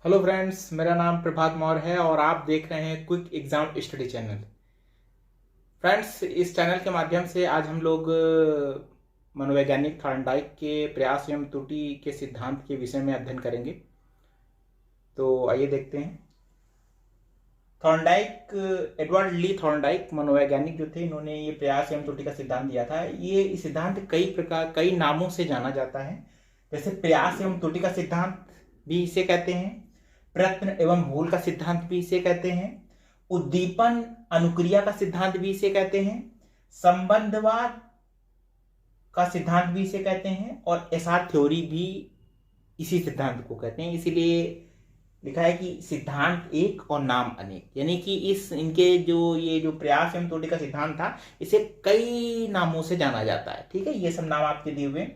Hello friends, मेरा नाम प्रभात मौर्य है और आप देख रहे हैं quick exam study channel. Friends, इस चैनल के माध्यम से आज हम लोग मनोवैज्ञानिक थॉर्नडाइक के प्रयास एवं त्रुटि के सिद्धांत के विषय में अध्ययन करेंगे। तो आइए देखते हैं। थॉर्नडाइक, एडवर्ड ली थॉर्नडाइक मनोवैज्ञानिक जो थे, इन्होंने ये प्रयास एवं त्रुटि का सिद्धांत दिया था। ये सिद्धांत कई नामों से जाना जाता है। जैसे प्रयास एवं त्रुटि का सिद्धांत भी इसे कहते हैं, प्रयत्न एवं भूल का सिद्धांत भी इसे कहते हैं, उद्दीपन अनुक्रिया का सिद्धांत भी इसे कहते हैं, संबंधवाद का सिद्धांत भी इसे कहते हैं और एसआर थ्योरी भी इसी सिद्धांत को कहते हैं। इसीलिए लिखा है कि सिद्धांत एक और नाम अनेक, यानी कि इनके जो प्रयास एवं त्रुटि का सिद्धांत था, इसे कई नामों से जाना जाता है। ठीक है, ये सब नाम आपके दिए हुए।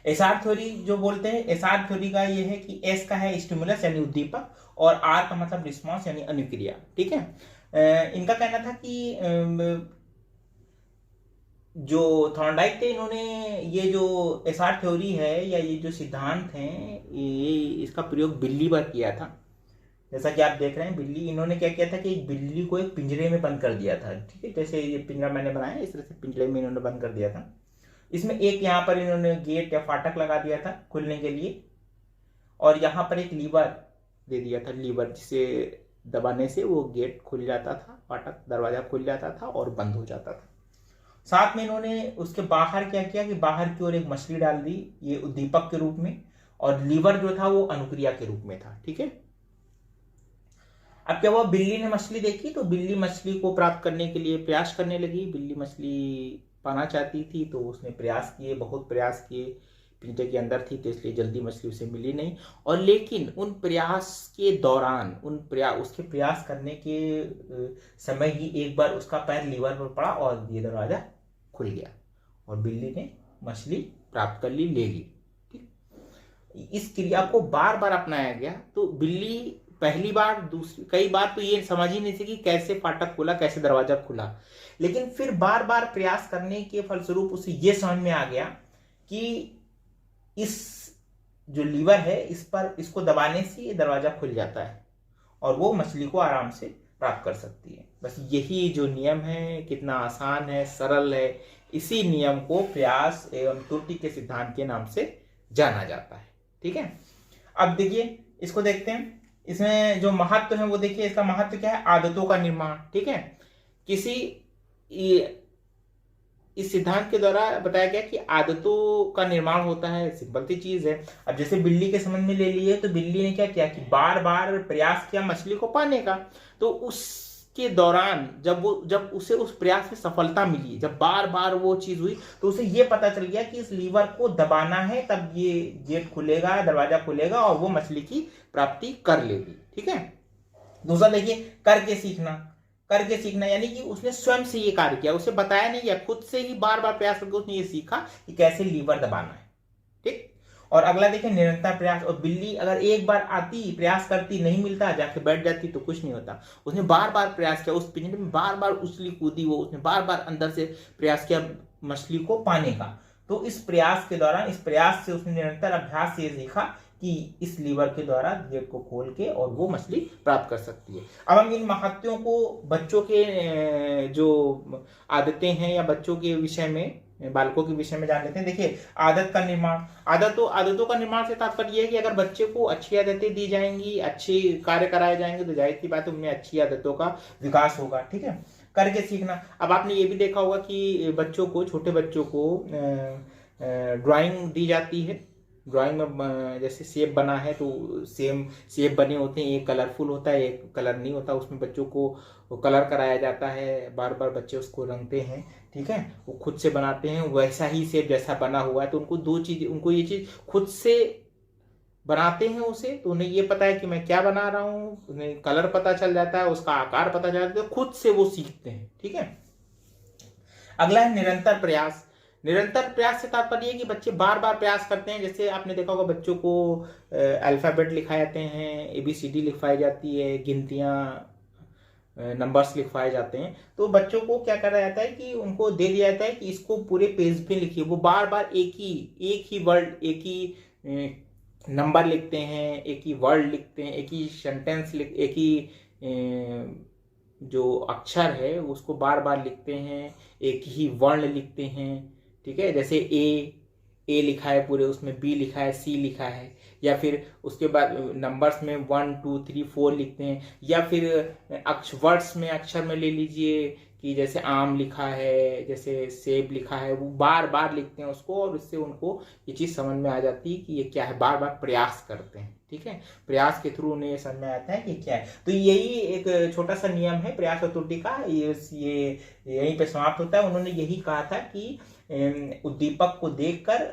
एसआर थ्योरी जो बोलते हैं, एसआर थ्योरी का ये है कि एस का है स्टिमुलस यानी उद्दीपक और आर का मतलब रिस्पॉन्स यानी अनुक्रिया। ठीक है, इनका कहना था कि जो थॉर्नडाइक थे, इन्होंने ये जो एसआर थ्योरी है या ये जो सिद्धांत है, ये इसका प्रयोग बिल्ली पर किया था। जैसा कि आप देख रहे हैं, बिल्ली, इन्होंने क्या किया था कि एक बिल्ली को एक पिंजरे में बंद कर दिया था। ठीक है, जैसे ये पिंजरा मैंने बनाया, इस तरह से पिंजरे में इन्होंने बंद कर दिया था। इसमें एक यहाँ पर इन्होंने गेट या फाटक लगा दिया था खुलने के लिए, और यहाँ पर एक लीवर दे दिया था, लीवर जिसे दबाने से वो गेट खुल जाता था, फाटक दरवाजा खुल जाता था और बंद हो जाता था। साथ में इन्होंने उसके बाहर क्या किया कि बाहर की ओर एक मछली डाल दी, ये उद्दीपक के रूप में, और लीवर जो था वो अनुक्रिया के रूप में था। ठीक है, अब क्या हुआ, बिल्ली ने मछली देखी तो बिल्ली मछली को प्राप्त करने के लिए प्रयास करने लगी। बिल्ली मछली पाना चाहती थी तो उसने प्रयास किए, बहुत प्रयास किए, पिंजरे के अंदर थी तो इसलिए जल्दी मछली उसे मिली नहीं। और लेकिन उन प्रयास के दौरान, उसके प्रयास करने के समय ही एक बार उसका पैर लीवर पर पड़ा और ये दरवाजा खुल गया और बिल्ली ने मछली प्राप्त कर ली, ले ली। ठीक, इस क्रिया को बार बार अपनाया गया तो बिल्ली पहली बार, दूसरी, कई बार तो ये समझ ही नहीं सकी कैसे फाटक खुला, कैसे दरवाजा खुला। लेकिन फिर बार बार प्रयास करने के फलस्वरूप उसे ये समझ में आ गया कि इस जो लीवर है, इसको दबाने से ये दरवाजा खुल जाता है और वो मछली को आराम से प्राप्त कर सकती है। बस यही जो नियम है, कितना आसान है, सरल है। इसी नियम को प्रयास एवं त्रुटि के सिद्धांत के नाम से जाना जाता है। ठीक है, अब देखिए, इसको देखते हैं। इसमें जो महत्व है वो देखिए, इसका महत्व क्या है, आदतों का निर्माण। ठीक है, किसी इस सिद्धांत के द्वारा बताया गया कि आदतों का निर्माण होता है। सिंपल सी चीज है। अब जैसे बिल्ली के संबंध में ले लिए तो बिल्ली ने क्या किया कि बार बार प्रयास किया मछली को पाने का। तो उसके दौरान जब उसे उस प्रयास में सफलता मिली, जब बार बार वो चीज हुई, तो उसे ये पता चल गया कि इस लीवर को दबाना है, तब ये गेट खुलेगा, दरवाजा खुलेगा और वो मछली की प्राप्ति कर लेगी। ठीक है, दूसरा देखिए, करके सीखना यानी कि उसने स्वयं से ये कार्य किया, उसे बताया नहीं गया, खुद से ही बार बार प्रयास करके उसने ये सीखा कि कैसे लीवर दबाना है। ठीक, और अगला देखिए, निरंतर प्रयास। और बिल्ली अगर एक बार आती, प्रयास करती, नहीं मिलता, जाके बैठ जाती तो कुछ नहीं होता। उसने बार बार प्रयास किया, उस पिंजरे में बार बार उछली कूदी, वो उसने बार बार अंदर से प्रयास किया मछली को पाने का। तो इस प्रयास के दौरान, इस प्रयास से उसने निरंतर अभ्यास से सीखा कि इस लीवर के द्वारा गेट को खोल के और वो मछली प्राप्त कर सकती है। अब हम इन महत्वों को बच्चों के जो आदतें हैं या बच्चों के विषय में, बालकों के विषय में जान लेते हैं। देखिए, आदत का निर्माण, आदतों का निर्माण से तात्पर्य है कि अगर बच्चे को अच्छी आदतें दी जाएंगी, अच्छे कार्य कराए जाएंगे तो जाहिर सी बात है उनमें अच्छी आदतों का विकास होगा। ठीक है, करके सीखना। अब आपने ये भी देखा होगा कि बच्चों को, छोटे बच्चों को ड्राइंग दी जाती है। ड्राइंग में जैसे शेप बना है तो सेम शेप बने होते हैं, एक कलरफुल होता है, एक कलर नहीं होता। उसमें बच्चों को कलर कराया जाता है, बार बार बच्चे उसको रंगते हैं। ठीक है, वो खुद से बनाते हैं वैसा ही शेप जैसा बना हुआ है। तो उनको ये चीज खुद से बनाते हैं उसे, तो उन्हें ये पता है कि मैं क्या बना रहा हूँ, उन्हें कलर पता चल जाता है, उसका आकार पता चल जाता है, खुद से वो सीखते हैं। ठीक है, अगला है निरंतर प्रयास। निरंतर प्रयास से तात्पर्य है कि बच्चे बार बार प्रयास करते हैं। जैसे आपने देखा होगा, बच्चों को अल्फाबेट लिखाए जाते हैं, ABCD लिखवाई जाती है, गिनतियां, नंबर्स लिखवाए जाते हैं। तो बच्चों को क्या करा जाता है कि उनको दे दिया जाता है कि इसको पूरे पेज पे लिखिए। वो बार बार एक ही वर्ड, एक ही नंबर लिखते हैं, एक ही वर्ड लिखते हैं, एक ही सेंटेंस एक ही जो अक्षर है उसको बार बार लिखते हैं, एक ही वर्ण लिखते हैं। ठीक है, जैसे ए लिखा है पूरे, उसमें बी लिखा है, सी लिखा है, या फिर उसके बाद नंबर्स में 1 2 3 4 लिखते हैं, या फिर वर्ड्स में अक्षर में ले लीजिए कि जैसे आम लिखा है, जैसे सेब लिखा है, वो बार बार लिखते हैं उसको, और उससे उनको ये चीज़ समझ में आ जाती है कि ये क्या है, बार बार प्रयास करते हैं। ठीक है, प्रयास के थ्रू उन्हें ये समझ में आता है कि क्या है। तो यही एक छोटा सा नियम है प्रयास और त्रुटि का, ये यहीं पे समाप्त होता है। उन्होंने यही कहा था कि उद्दीपक को देखकर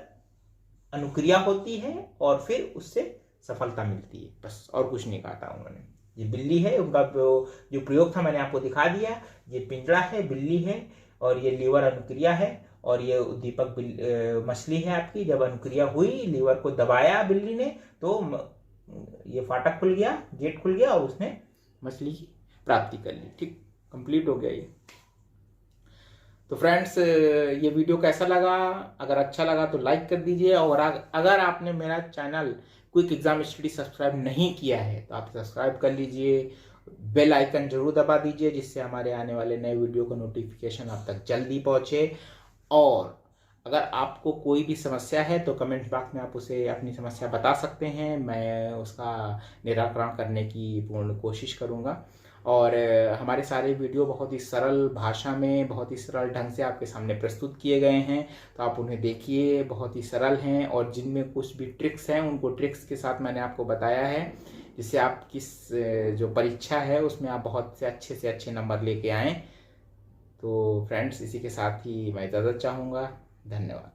अनुक्रिया होती है और फिर उससे सफलता मिलती है, बस और कुछ नहीं कहा था उन्होंने। ये बिल्ली है, उनका जो प्रयोग था मैंने आपको दिखा दिया। ये पिंजरा है, बिल्ली है, और ये लीवर अनुक्रिया है, और ये उद्दीपक मछली है आपकी। जब अनुक्रिया हुई, लीवर को दबाया बिल्ली ने, तो ये फाटक खुल गया, गेट खुल गया, और उसने मछली की प्राप्ति कर ली। ठीक, कंप्लीट हो गया ये। तो फ्रेंड्स, ये वीडियो कैसा लगा? अगर अच्छा लगा तो लाइक कर दीजिए, और अगर आपने मेरा channel quick exam study subscribe नहीं किया है तो आप सब्सक्राइब कर लीजिए, बेल आइकन जरूर दबा दीजिए, जिससे हमारे आने वाले नए वीडियो का नोटिफिकेशन आप तक जल्दी पहुंचे। और अगर आपको कोई भी समस्या है तो कमेंट बॉक्स में आप उसे अपनी समस्या बता सकते हैं, मैं उसका निराकरण करने की पूर्ण कोशिश करूँगा। और हमारे सारे वीडियो बहुत ही सरल भाषा में, बहुत ही सरल ढंग से आपके सामने प्रस्तुत किए गए हैं, तो आप उन्हें देखिए, बहुत ही सरल हैं, और जिनमें कुछ भी ट्रिक्स हैं उनको ट्रिक्स के साथ मैंने आपको बताया है, जिससे आप किस जो परीक्षा है उसमें आप बहुत से अच्छे नंबर लेके आएँ। तो फ्रेंड्स, इसी के साथ ही मैं इजाज़त चाहूँगा। धन्यवाद।